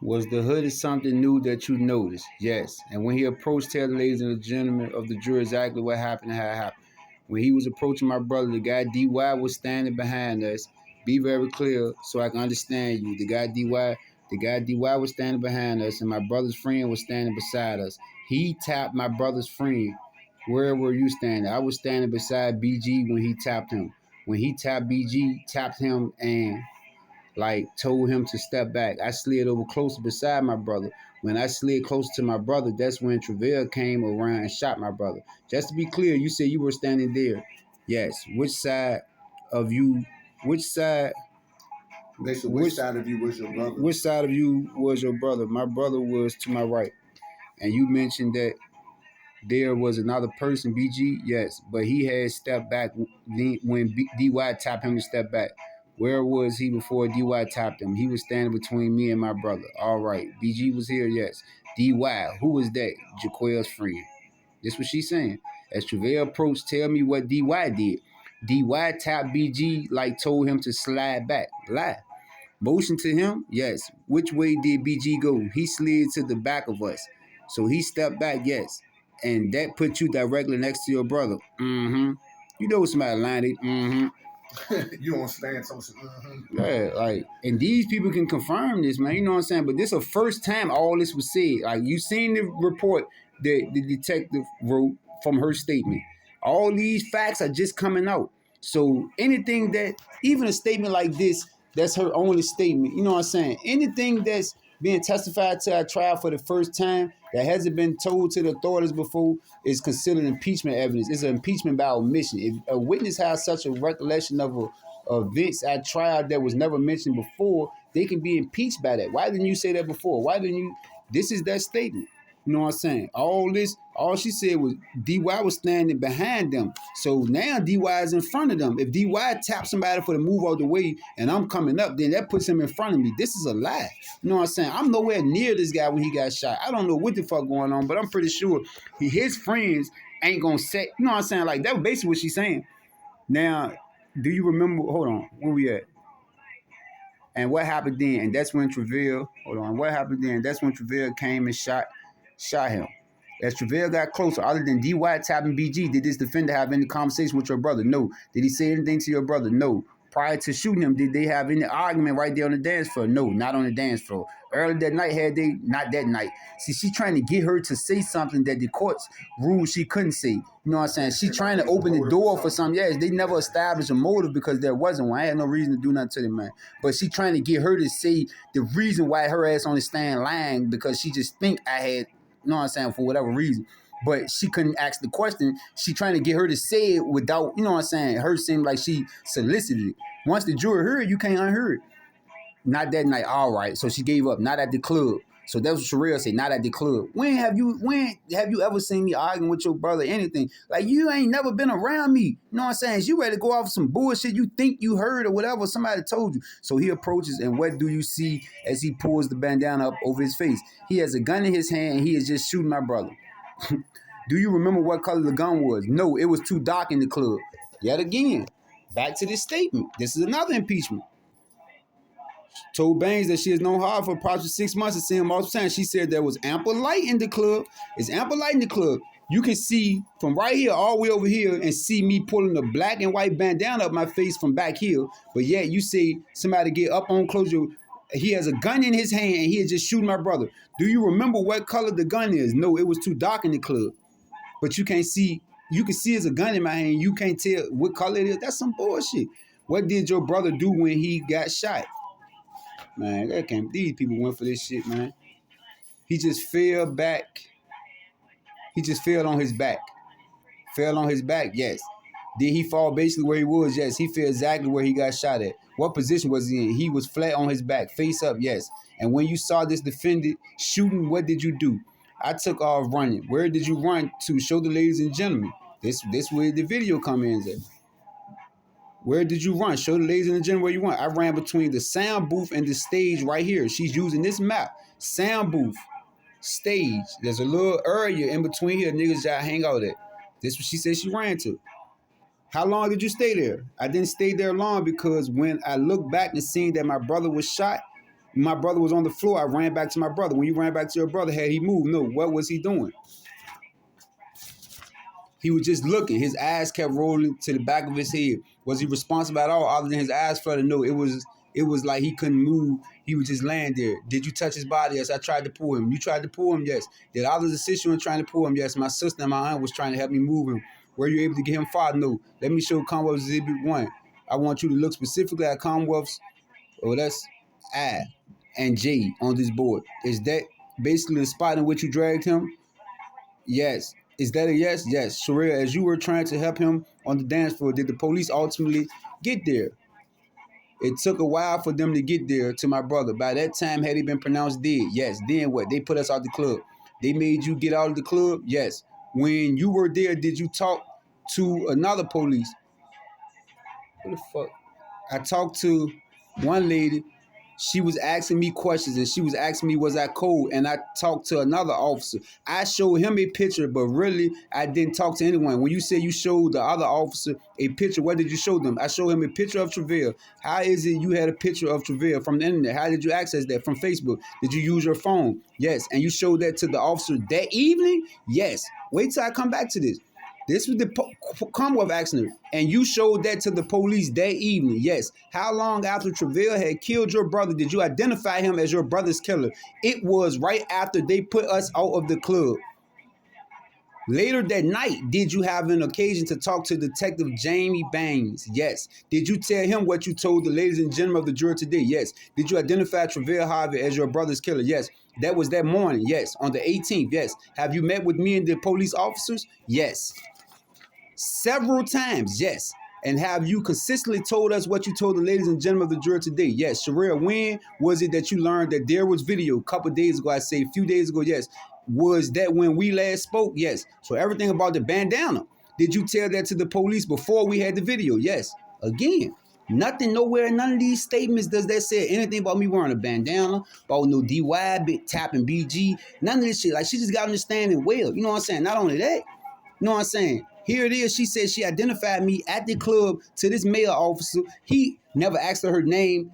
Was the hoodie something new that you noticed? Yes. And when he approached, tell the ladies and the gentlemen of the jury exactly what happened and how it happened. When he was approaching my brother, the guy DY was standing behind us. Be very clear so I can understand you. The guy DY was standing behind us, and my brother's friend was standing beside us. He tapped my brother's friend. Where were you standing? I was standing beside BG when he tapped him. When he tapped BG, tapped him and told him to step back. I slid over closer beside my brother. When I slid closer to my brother, that's when Travell came around and shot my brother. Just to be clear, you said you were standing there. Yes. Which side of you? Which side? Which side of you was your brother? Which side of you was your brother? My brother was to my right. And you mentioned that there was another person, BG. Yes, but he had stepped back when DY tapped him to step back. Where was he before DY tapped him? He was standing between me and my brother. All right. BG was here, yes. DY, who was that? Jaquel's friend. That's what she's saying. As Travell approached, tell me what DY did. DY tapped BG told him to slide back. Lie. Motion to him? Yes. Which way did BG go? He slid to the back of us. So he stepped back, yes. And that put you directly next to your brother. Mm-hmm. You know somebody lying. Mm-hmm. You don't stand so. Mm-hmm. Yeah, and these people can confirm this, man. You know what I'm saying? But this is the first time all this was said. You seen the report that the detective wrote from her statement. All these facts are just coming out. So anything that, even a statement like this, that's her only statement. You know what I'm saying? Anything that's being testified to at trial for the first time that hasn't been told to the authorities before is considered impeachment evidence. It's an impeachment by omission. If a witness has such a recollection of events at trial that was never mentioned before, they can be impeached by that. Why didn't you say that before? Why didn't you? This is that statement. You know what I'm saying? All she said was DY was standing behind them. So now DY is in front of them. If DY taps somebody for the move out the way and I'm coming up, then that puts him in front of me. This is a lie. You know what I'm saying? I'm nowhere near this guy when he got shot. I don't know what the fuck going on, but I'm pretty sure his friends ain't gonna say, you know what I'm saying? That's basically what she's saying. Now, do you remember, hold on, where we at? And what happened then? And that's when Travell, hold on, what happened then? That's when Travell came and shot him. As Travell got closer, other than DY tapping BG, did this defender have any conversation with your brother? No. Did he say anything to your brother? No. Prior to shooting him, did they have any argument right there on the dance floor? No, not on the dance floor. Early that night, had they? Not that night. See, she trying to get her to say something that the courts ruled she couldn't say. You know what I'm saying? She trying to open the door for something. Yes, they never established a motive because there wasn't one. I had no reason to do nothing to them, man. But she trying to get her to say the reason why her ass on the stand lying because she just think I had, you know what I'm saying, for whatever reason. But she couldn't ask the question. She trying to get her to say it without, you know what I'm saying, her seemed like she solicited it. Once the jury heard it, you can't unhear it. Not that night. All right. So she gave up. Not at the club. So that's what Sherelle said. Not at the club. When have you ever seen me arguing with your brother or anything? You ain't never been around me. You know what I'm saying? You ready to go off some bullshit you think you heard or whatever somebody told you. So he approaches, and what do you see as he pulls the bandana up over his face? He has a gun in his hand, and he is just shooting my brother. Do you remember what color the gun was? No, it was too dark in the club. Yet again, back to this statement. This is another impeachment. Told Baines that she has known Hard for approximately 6 months and seen him multiple times. She said there was ample light in the club. It's ample light in the club. You can see from right here all the way over here and see me pulling the black and white bandana up my face from back here. But yet you see somebody get up on closure. He has a gun in his hand and he is just shooting my brother. Do you remember what color the gun is? No, it was too dark in the club. But you can't see. You can see it's a gun in my hand. You can't tell what color it is. That's some bullshit. What did your brother do when he got shot? Man, these people went for this shit, man. He just fell back. He just fell on his back. Fell on his back, yes. Did he fall basically where he was? Yes. He fell exactly where he got shot at. What position was he in? He was flat on his back, face up, yes. And when you saw this defendant shooting, what did you do? I took off running. Where did you run to? Show the ladies and gentlemen. This where the video comes in at. Where did you run? Show the ladies and gentlemen where you went. I ran between the sound booth and the stage right here. She's using this map. Sound booth, stage. There's a little area in between here niggas y'all hang out at. This what she said she ran to. How long did you stay there? I didn't stay there long because when I looked back and seen that my brother was shot, My brother was on the floor. I ran back to my brother. When you ran back to your brother, had he moved? No. What was he doing? He was just looking. His eyes kept rolling to the back of his head. Was he responsible at all other than his eyes flooded? No. It was like he couldn't move. He was just laying there. Did you touch his body? Yes. I tried to pull him. You tried to pull him? Yes. Did others assist you in trying to pull him? Yes. My sister and my aunt was trying to help me move him. Were you able to get him far? No. Let me show Commonwealth Exhibit 1. I want you to look specifically at Commonwealth's, that's I and J on this board. Is that basically the spot in which you dragged him? Yes. Is that a yes? Yes. Sharia, as you were trying to help him on the dance floor, did the police ultimately get there? It took a while for them to get there to my brother. By that time, had he been pronounced dead? Yes. Then what? They put us out the club. They made you get out of the club? Yes. When you were there, did you talk to another police? What the fuck? I talked to one lady. She was asking me questions and she was asking me, was I cold? And I talked to another officer. I showed him a picture, but really I didn't talk to anyone. When you say you showed the other officer a picture, what did you show them? I showed him a picture of Travell. How is it you had a picture of Travell from the internet? How did you access that? From Facebook? Did you use your phone? Yes. And you showed that to the officer that evening? Yes. Wait till I come back to this. This was the Commonwealth accident, and you showed that to the police that evening. Yes. How long after Travell had killed your brother did you identify him as your brother's killer? It was right after they put us out of the club. Later that night, did you have an occasion to talk to Detective Jamie Baines? Yes. Did you tell him what you told the ladies and gentlemen of the jury today? Yes. Did you identify Travell Harvey as your brother's killer? Yes. That was that morning. Yes. On the 18th. Yes. Have you met with me and the police officers? Yes. Several times, yes. And have you consistently told us what you told the ladies and gentlemen of the jury today? Yes. Sharia, when was it that you learned that there was video? A couple of days ago, I say a few days ago, yes. Was that when we last spoke? Yes. So everything about the bandana. Did you tell that to the police before we had the video? Yes. Again, nothing, nowhere, none of these statements does that say anything about me wearing a bandana, about no DY, tapping BG, none of this shit. Like, she just got understanding well. You know what I'm saying? Not only that, you know what I'm saying? Here it is. She said she identified me at the club to this male officer. He never asked her name.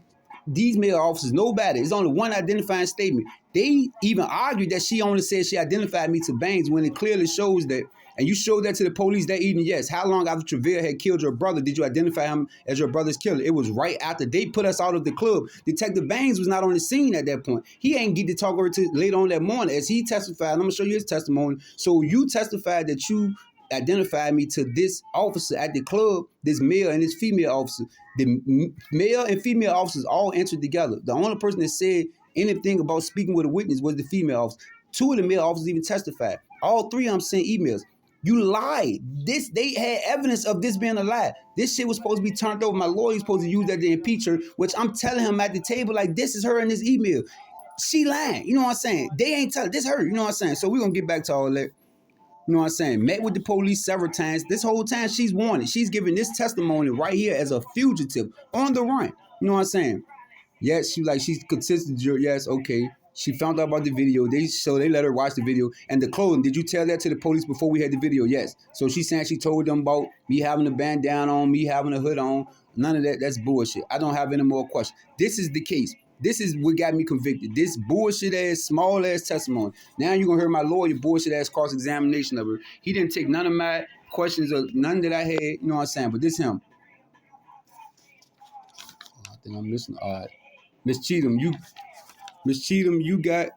These male officers, nobody. It's only one identifying statement. They even argued that she only said she identified me to Baines when it clearly shows that. And you showed that to the police that evening. Yes. How long after Travell had killed your brother did you identify him as your brother's killer? It was right after they put us out of the club. Detective Baines was not on the scene at that point. He ain't get to talk over to later on that morning as he testified. I'm going to show you his testimony. So you testified that you identified me to this officer at the club, this male and this female officer. The male and female officers all entered together. The only person that said anything about speaking with a witness was the female officer. Two of the male officers even testified. All three of them sent emails. You lied. They had evidence of this being a lie. This shit was supposed to be turned over. My lawyer was supposed to use that to impeach her, which I'm telling him at the table, like, this is her in this email. She lying. You know what I'm saying? They ain't telling. This her. You know what I'm saying? So we're going to get back to all that. You know what I'm saying? Met with the police several times. This whole time she's wanted. She's giving this testimony right here as a fugitive on the run. You know what I'm saying? Yes, she's consistent. Yes, okay. She found out about the video. They let her watch the video. And the clothing, did you tell that to the police before we had the video? Yes. So she's saying she told them about me having a bandana on, me having a hood on. None of that. That's bullshit. I don't have any more questions. This is the case. This is what got me convicted. This bullshit ass, small ass testimony. Now you're gonna hear my lawyer bullshit ass cross examination of her. He didn't take none of my questions or none that I had. You know what I'm saying? But this him. I think I'm missing. All right, Miss Cheatham, you got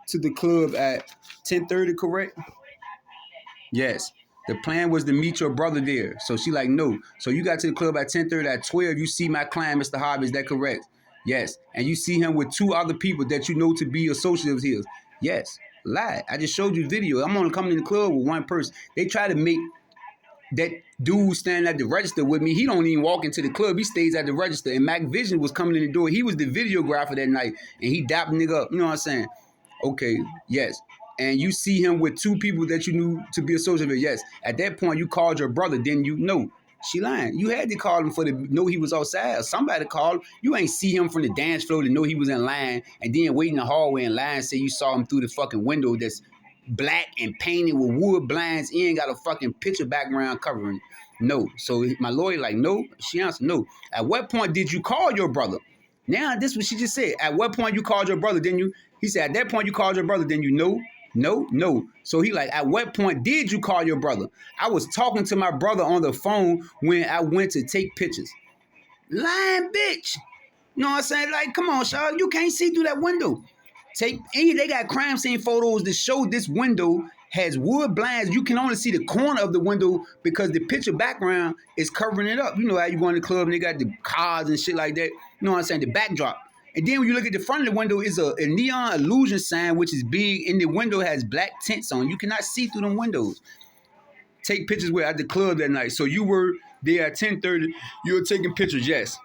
to the club at 10:30, correct? Yes. The plan was to meet your brother there. So she like, no. So you got to the club at 10:30. At 12, you see my client, Mr. Harvey. Is that correct? Yes. And you see him with two other people that you know to be associates of his. Yes. Lie. I just showed you video. I'm only coming in the club with one person. They try to make that dude standing at the register with me. He don't even walk into the club. He stays at the register. And Mac Vision was coming in the door. He was the videographer that night. And he dapped nigga up. You know what I'm saying? Okay. Yes. And you see him with two people that you knew to be associated with. Yes. At that point, you called your brother. Then you know. She lying. You had to call him for to know he was outside. Or somebody called him. You ain't see him from the dance floor to know he was in line and then wait in the hallway in line and say you saw him through the fucking window that's black and painted with wood blinds. He ain't got a fucking picture background covering it. No. So my lawyer like, no. She answered, no. At what point did you call your brother? Now, this is what she just said. At what point you called your brother, didn't you? He said, at that point you called your brother, didn't you? No. So he like, at what point did you call your brother? I was talking to my brother on the phone when I went to take pictures. Lying bitch. You know what I'm saying? Like, come on, Shaw. You can't see through that window. They got crime scene photos that show this window has wood blinds. You can only see the corner of the window because the picture background is covering it up. You know how you go in the club and they got the cars and shit like that. You know what I'm saying? The backdrop. And then when you look at the front of the window, is a neon illusion sign, which is big, and the window has black tints on. You cannot see through them windows. Take pictures at the club that night. So you were there at 10:30. You were taking pictures, yes.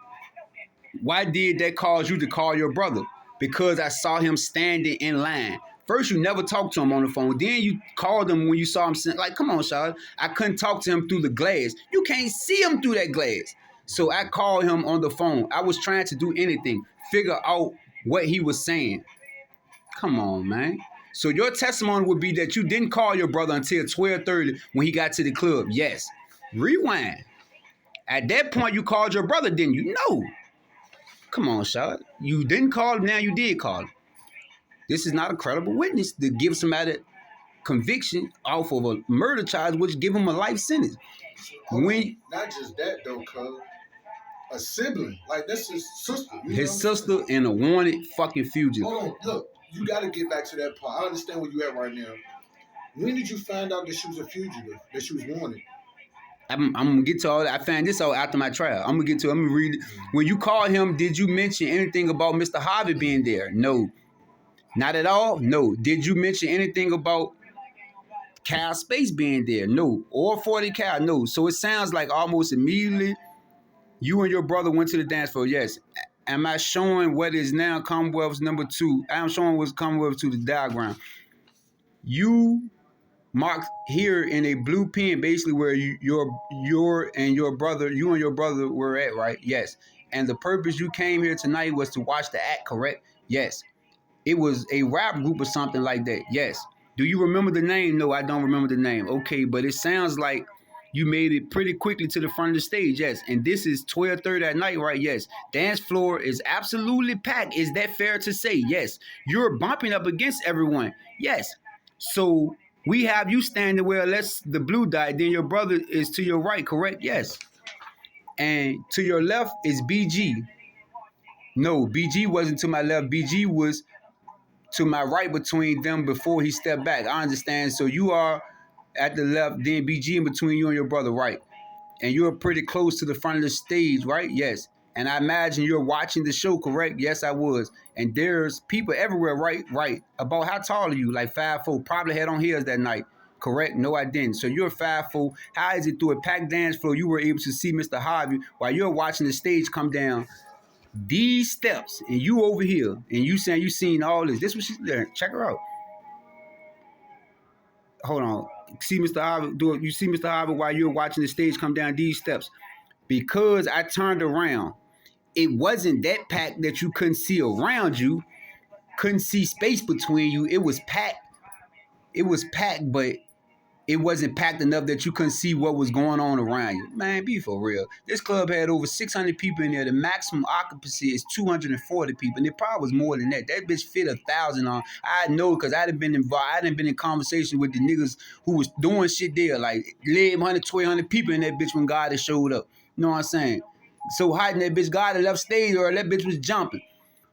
Why did that cause you to call your brother? Because I saw him standing in line. First, you never talked to him on the phone. Then you called him when you saw him. Like, come on, Shaw. I couldn't talk to him through the glass. You can't see him through that glass. So I called him on the phone. I was trying to do anything. Figure out what he was saying. Come on, man. So your testimony would be that you didn't call your brother until 12:30 when he got to the club. Yes. Rewind. At that point, you called your brother, didn't you? No. Come on, Shaw. You didn't call him, now you did call him. This is not a credible witness to give somebody conviction off of a murder charge, which give him a life sentence. Not just that, though, cuz. A sibling. Like, that's his sister. His sister and a wanted fucking fugitive. Hold on. Look, you got to get back to that part. I understand where you at right now. When did you find out that she was a fugitive, that she was wanted? I'm going to get to all that. I found this out after my trial. I'm going to read it. When you called him, did you mention anything about Mr. Harvey being there? No. Not at all? No. Did you mention anything about Cal Space being there? No. Or 40 Cal? No. So it sounds like almost immediately you and your brother went to the dance floor. Yes. Am I showing what is now Commonwealth's number 2? I am showing what's Commonwealth to the diagram. You marked here in a blue pen, basically where you and your brother were at, right? Yes. And the purpose you came here tonight was to watch the act, correct? Yes. It was a rap group or something like that. Yes. Do you remember the name? No, I don't remember the name. Okay, but it sounds like you made it pretty quickly to the front of the stage. Yes. And this is 12:30 at night, right? Yes. Dance floor is absolutely packed. Is that fair to say? Yes. You're bumping up against everyone. Yes. So we have you standing where unless the blue dot, then your brother is to your right, correct? Yes. And to your left is BG. No, BG wasn't to my left. BG was to my right between them before he stepped back. I understand. So you are at the left, then BG in between you and your brother, right? And you're pretty close to the front of the stage, right? Yes. And I imagine you're watching the show, correct? Yes, I was. And there's people everywhere, right? Right. About how tall are you? Like 5'4". Probably had on heels that night, correct? No, I didn't. So you're 5'4". How is it through a packed dance floor you were able to see Mr. Harvey while you're watching the stage come down these steps, and you over here, and you saying you seen all this? This was she's there. Check her out. Hold on. See Mr. Harvey do it. You see Mr. Harvey while you're watching the stage come down these steps. Because I turned around, it wasn't that packed that you couldn't see around you, couldn't see space between you. It was packed. It was packed, but it wasn't packed enough that you couldn't see what was going on around you. Man, be for real. This club had over 600 people in there. The maximum occupancy is 240 people, and it probably was more than that. That bitch fit 1,000 on. I know because I'd have been involved. I done been in conversation with the niggas who was doing shit there, like 1,100, 1,200 people in that bitch when God had showed up. You know what I'm saying? So hiding that bitch, God had left stage, or that bitch was jumping.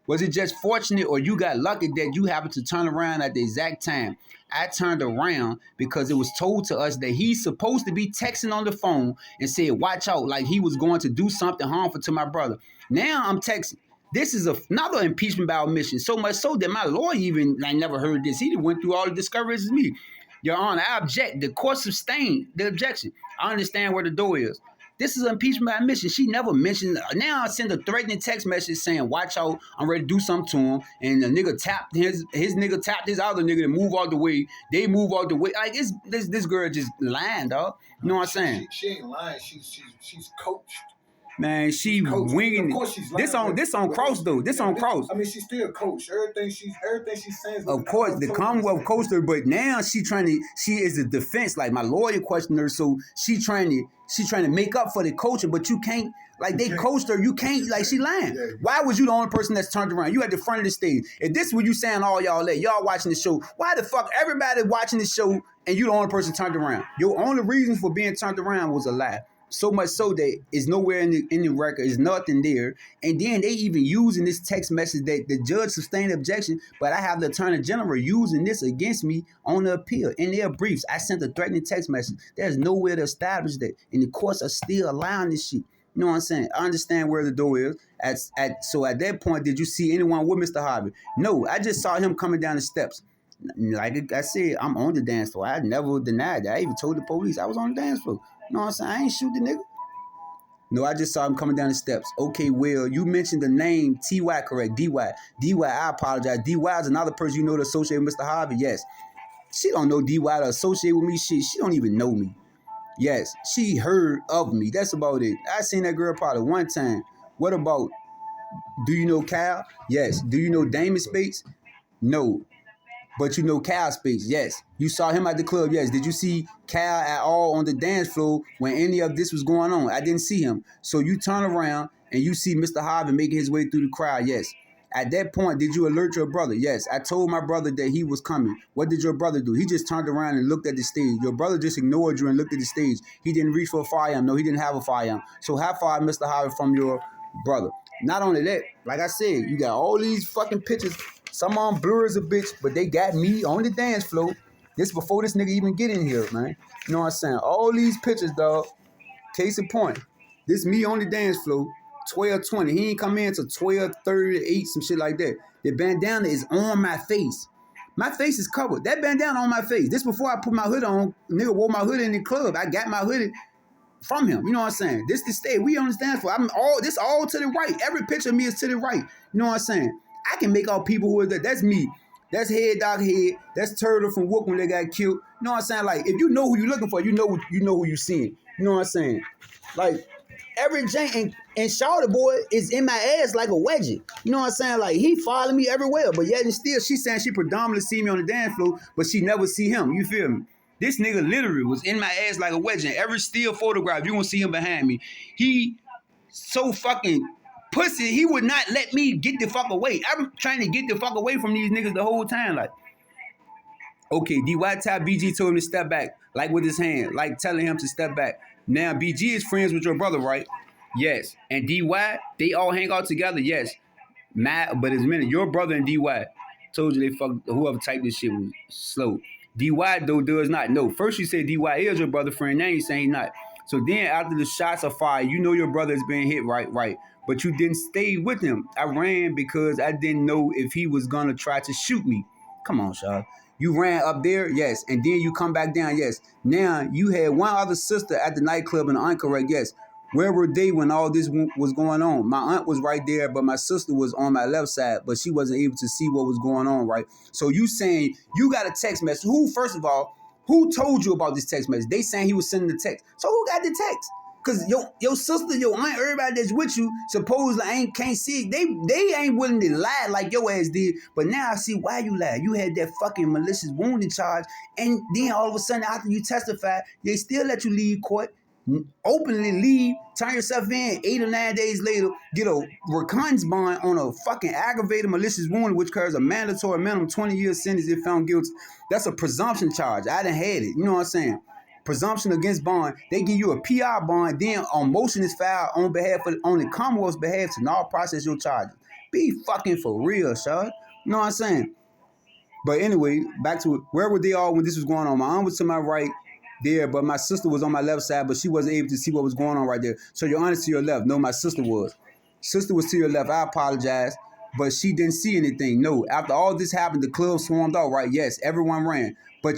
Was it just fortunate, or you got lucky that you happened to turn around at the exact time? I turned around because it was told to us that he's supposed to be texting on the phone and said, watch out, like he was going to do something harmful to my brother. Now I'm texting. This is another impeachment by omission, so much so that my lawyer I never heard this. He went through all the discoveries as me. Your Honor, I object. The court sustained the objection. I understand where the door is. This is impeachment by omission. She never mentioned. Now I send a threatening text message saying, watch out, I'm ready to do something to him. And the nigga tapped his nigga tapped his other nigga to move out the way. They move out the way. Like, this girl just lying, dog. You know what I'm saying? She ain't lying. She's coached. Man, she Coach, winging of it. course she's lying. This on Cross though. This on Cross. I mean, she's still a coach. Everything she's saying. Of course, the Commonwealth coached her, but now she is a defense. Like my lawyer questioned her, so she trying to make up for the coaching, but you can't. Like they coached her, you can't. Like she lying. Yeah. Why was you the only person that's turned around? You at the front of the stage. If this is what you saying, all y'all watching the show. Why the fuck everybody watching the show and you the only person turned around? Your only reason for being turned around was a lie. So much so that it's nowhere in the record, it's nothing there. And then they even using this text message that the judge sustained objection, but I have the attorney general using this against me on the appeal. In their briefs, I sent a threatening text message. There's nowhere to establish that. And the courts are still allowing this shit. You know what I'm saying? I understand where the door is. So at that point, did you see anyone with Mr. Harvey? No, I just saw him coming down the steps. Like I said, I'm on the dance floor. I never denied that. I even told the police I was on the dance floor. You know what I'm saying? I ain't shoot the nigga. No, I just saw him coming down the steps. Okay, Will, you mentioned the name T.Y., correct? D.Y. D.Y., I apologize. D.Y. is another person you know to associate with Mr. Harvey. Yes. She don't know D.Y. to associate with me. Shit, she don't even know me. Yes, she heard of me. That's about it. I seen that girl probably one time. What about, do you know Kyle? Yes. Do you know Damon Spates? No. But you know Kyle Spates, yes. You saw him at the club, yes. Did you see Kyle at all on the dance floor when any of this was going on? I didn't see him. So you turn around and you see Mr. Harvey making his way through the crowd, yes. At that point, did you alert your brother? Yes. I told my brother that he was coming. What did your brother do? He just turned around and looked at the stage. Your brother just ignored you and looked at the stage. He didn't reach for a firearm. No, he didn't have a firearm. So how far, Mr. Harvey, from your brother? Not only that, like I said, you got all these fucking pictures. Some on blur as a bitch, but they got me on the dance floor. This before this nigga even get in here, man. You know what I'm saying? All these pictures, dog. Case in point. This me on the dance floor, 12:20. He ain't come in till 12:38, some shit like that. The bandana is on my face. My face is covered. That bandana on my face. This before I put my hood on. Nigga wore my hood in the club. I got my hoodie from him. You know what I'm saying? This the state. We on the dance floor. This all to the right. Every picture of me is to the right. You know what I'm saying? I can make out people who are that. That's me. That's Head Dog Head. That's Turtle from Wook when they got killed. You know what I'm saying? Like, if you know who you're looking for, you know who you seeing. You know what I'm saying? Like, every Jane and Shawty boy is in my ass like a wedgie. You know what I'm saying? Like, he following me everywhere. But yet and still, she's saying she predominantly see me on the dance floor, but she never see him. You feel me? This nigga literally was in my ass like a wedgie. And every still photograph, you gonna see him behind me. He so fucking pussy, he would not let me get the fuck away. I'm trying to get the fuck away from these niggas the whole time. Like, okay, D.Y. Top BG told him to step back, like with his hand, like telling him to step back. Now, BG is friends with your brother, right? Yes. And D.Y., they all hang out together, yes. But it's a minute, your brother and D.Y. told you they fucked, whoever typed this shit was slow. D.Y. though does not know. First you said D.Y. is your brother friend, now you saying not. So then after the shots are fired, you know your brother is being hit, right. But you didn't stay with him. I ran because I didn't know if he was going to try to shoot me. Come on, Shaw. You ran up there, yes. And then you come back down, yes. Now, you had one other sister at the nightclub and the aunt, correct, yes. Where were they when all this was going on? My aunt was right there, but my sister was on my left side, but she wasn't able to see what was going on, right? So you saying you got a text message. First of all, who told you about this text message? They saying he was sending the text. So who got the text? Because your sister, your aunt, everybody that's with you, supposedly can't see it. They ain't willing to lie like your ass did. But now I see why you lied. You had that fucking malicious wounding charge. And then all of a sudden, after you testify, they still let you leave court, openly leave, turn yourself in 8 or 9 days later, get a recons bond on a fucking aggravated malicious wounding, which carries a mandatory minimum 20 years sentence if found guilty. That's a presumption charge. I done had it. You know what I'm saying? Presumption against bond. They give you a PR bond, then a motion is filed on the Commonwealth's behalf to now process your charges. Be fucking for real, Shaw. You know what I'm saying? But anyway, back to it. Where were they all when this was going on? My aunt was to my right there, but my sister was on my left side, but she wasn't able to see what was going on right there. So your aunt is to your left. No, my sister was. Sister was to your left. I apologize. But she didn't see anything. No, after all this happened, the club swarmed out, right? Yes, everyone ran. But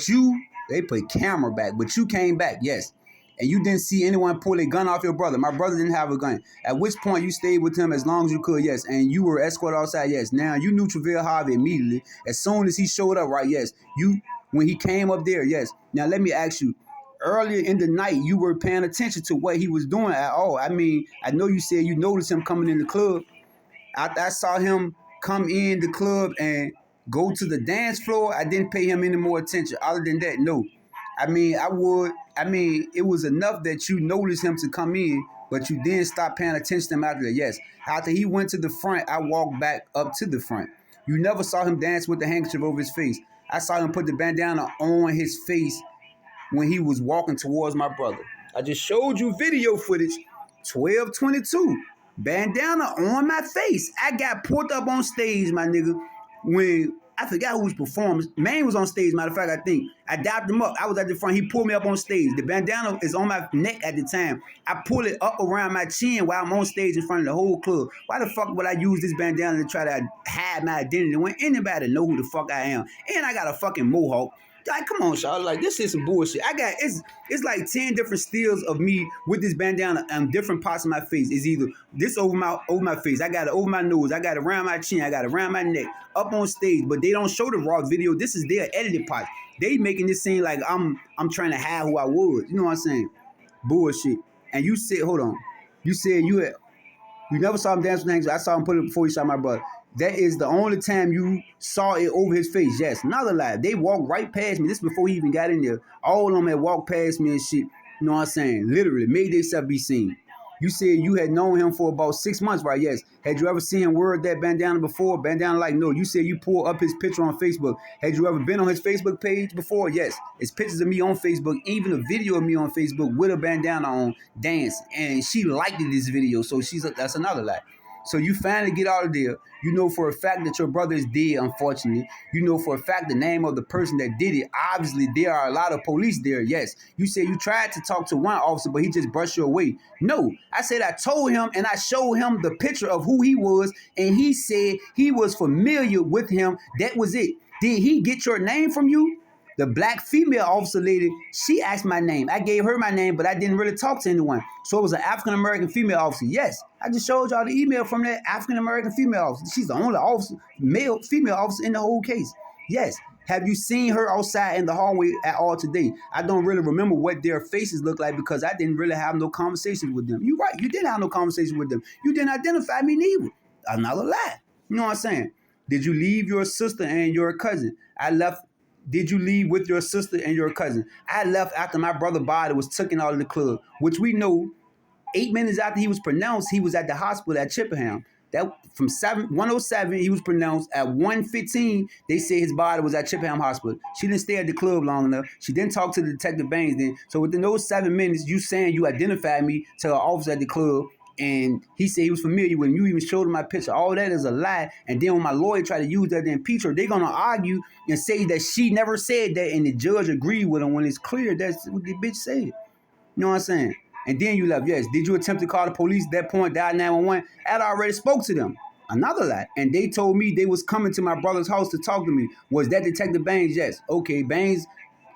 they put camera back, but you came back, yes. And you didn't see anyone pull a gun off your brother. My brother didn't have a gun. At which point you stayed with him as long as you could, yes. And you were escorted outside, yes. Now you knew Travell Harvey immediately. As soon as he showed up, right, yes. When he came up there, yes. Now let me ask you, earlier in the night, you were paying attention to what he was doing at all. I mean, I know you said you noticed him coming in the club. I saw him come in the club and go to the dance floor. I didn't pay him any more attention. Other than that, no. I mean, it was enough that you noticed him to come in, but you didn't stop paying attention to him after that. Yes. After he went to the front, I walked back up to the front. You never saw him dance with the handkerchief over his face. I saw him put the bandana on his face when he was walking towards my brother. I just showed you video footage, 12:22, bandana on my face. I got pulled up on stage, my nigga, when I forgot who was performing. Man was on stage, matter of fact, I think. I dapped him up. I was at the front. He pulled me up on stage. The bandana is on my neck at the time. I pull it up around my chin while I'm on stage in front of the whole club. Why the fuck would I use this bandana to try to hide my identity when anybody know who the fuck I am? And I got a fucking mohawk. Like, come on, y'all. Like, this is some bullshit. It's like 10 different stills of me with this bandana on different parts of my face. It's either this over my face. I got it over my nose. I got it around my chin. I got it around my neck. Up on stage, but they don't show the raw video. This is their edited part. They making this seem like I'm trying to hide who I was. You know what I'm saying? Bullshit. And you said, hold on. You said you never saw him dance with Hanks. I saw him put it before he shot my brother. That is the only time you saw it over his face. Yes, another lie. They walked right past me. This is before he even got in there. All of them had walked past me and shit. You know what I'm saying? Literally, made themselves be seen. You said you had known him for about 6 months, right? Yes. Had you ever seen him wear that bandana before? Bandana like, no. You said you pulled up his picture on Facebook. Had you ever been on his Facebook page before? Yes. It's pictures of me on Facebook, even a video of me on Facebook with a bandana on, dance. And she liked this video, so that's another lie. So you finally get out of there. You know for a fact that your brother is dead, unfortunately. You know for a fact the name of the person that did it. Obviously, there are a lot of police there, yes. You said you tried to talk to one officer, but he just brushed you away. No, I said I told him and I showed him the picture of who he was, and he said he was familiar with him. That was it. Did he get your name from you? The black female officer lady, she asked my name. I gave her my name, but I didn't really talk to anyone. So it was an African-American female officer. Yes, I just showed y'all the email from that African-American female officer. She's the only officer, female officer in the whole case. Yes. Have you seen her outside in the hallway at all today? I don't really remember what their faces look like because I didn't really have no conversations with them. You're right. You didn't have no conversation with them. You didn't identify me neither. Another lie. You know what I'm saying? Did you leave your sister and your cousin? I left. Did you leave with your sister and your cousin? I left after my brother's body was taken out of the club, which we know 8 minutes after he was pronounced, he was at the hospital at Chippenham. That from 1:07, he was pronounced. At 1:15, they said his body was at Chippenham Hospital. She didn't stay at the club long enough. She didn't talk to the Detective Baines then. So within those 7 minutes, you saying you identified me to an officer at the club, and he said he was familiar with him. You even showed him my picture. All that is a lie. And then when my lawyer tried to use that to impeach her, they're going to argue and say that she never said that, and the judge agreed with him when it's clear that's what the bitch said. You know what I'm saying? And then you left. Yes. Did you attempt to call the police at that point, dial 911? I already spoke to them. Another lie. And they told me they was coming to my brother's house to talk to me. Was that Detective Baines? Yes. Okay, Baines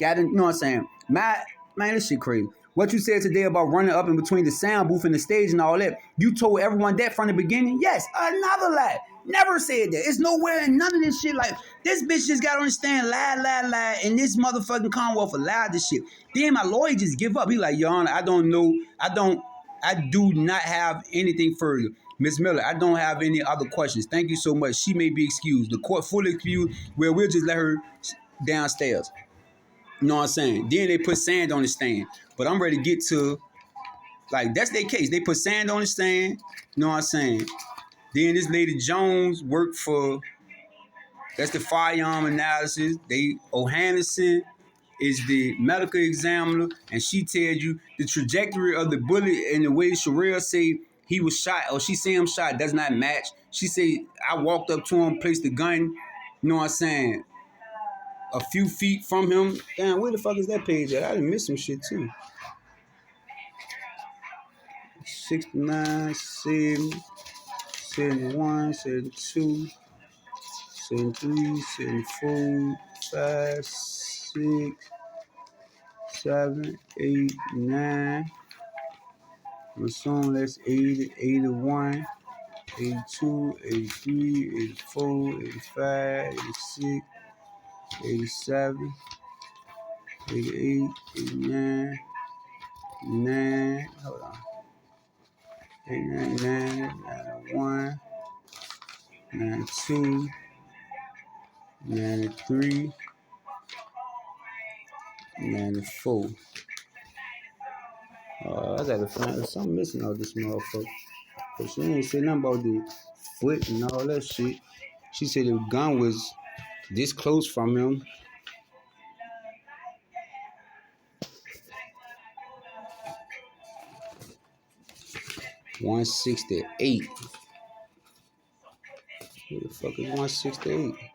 got it. You know what I'm saying? Man, this shit crazy. What you said today about running up in between the sound booth and the stage and all that, you told everyone that from the beginning? Yes, another lie. Never said that. It's nowhere in none of this shit. Like, this bitch just got to understand, lie, and this motherfucking Commonwealth allowed this shit. Then my lawyer just give up. He like, Your Honor, I don't know. I do not have anything further. Ms. Miller, I don't have any other questions. Thank you so much. She may be excused. The court fully excused, where we'll just let her downstairs. You know what I'm saying? Then they put sand on the stand. But I'm ready to get to, like, that's their case. They put sand on the stand. You know what I'm saying? Then this lady Jones worked for, that's the firearm analysis. O'Handerson is the medical examiner, and she tells you the trajectory of the bullet and the way Sherelle said he was shot, or she said him shot, does not match. She said, I walked up to him, placed the gun, you know what I'm saying, a few feet from him. Damn, where the fuck is that page at? I done missed some shit too. 69, 70, 71, 72, 73, 74, 5, 6, 7, 8, 9. I'm assuming that's 80, 81, 82, 83, 84, 85, 86, 87, 88, 89, 9. Hold on. 899, 91, 92, 93, 94. I gotta find something missing out this motherfucker. Cause she ain't say nothing about the foot and all that shit. She said the gun was this close from him. $168. Who the fuck is $168?